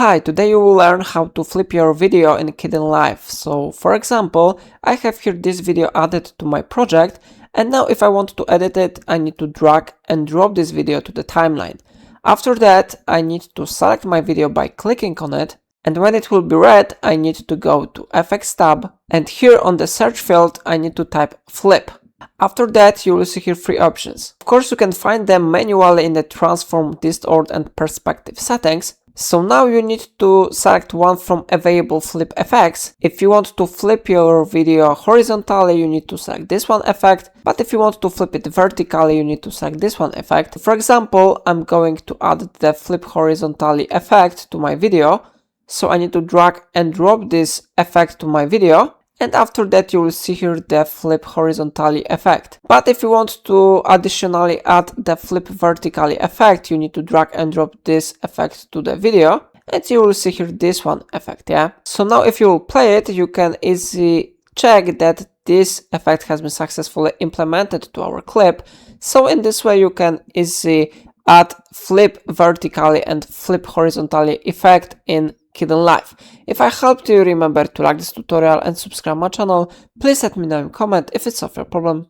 Hi, today you will learn how to flip your video in Kdenlive. So for example, I have here this video added to my project, and now if I want to edit it, I need to drag and drop this video to the timeline. After that, I need to select my video by clicking on it, and when it will be read, I need to go to Effects tab, and here on the search field, I need to type flip. After that, you will see here three options. Of course, you can find them manually in the transform, distort and perspective settings. So now you need to select one from available flip effects. If you want to flip your video horizontally, you need to select this one effect. But if you want to flip it vertically, you need to select this one effect. For example, I'm going to add the flip horizontally effect to my video. So I need to drag and drop this effect to my video. And after that, you will see here the flip horizontally effect. But if you want to additionally add the flip vertically effect, you need to drag and drop this effect to the video. And you will see here this one effect, yeah? So now if you will play it, you can easily check that this effect has been successfully implemented to our clip. So in this way, you can easily add flip vertically and flip horizontally effect in Kdenlive. If I helped you, remember to like this tutorial and subscribe my channel. Please let me know in comment if it's of your problem.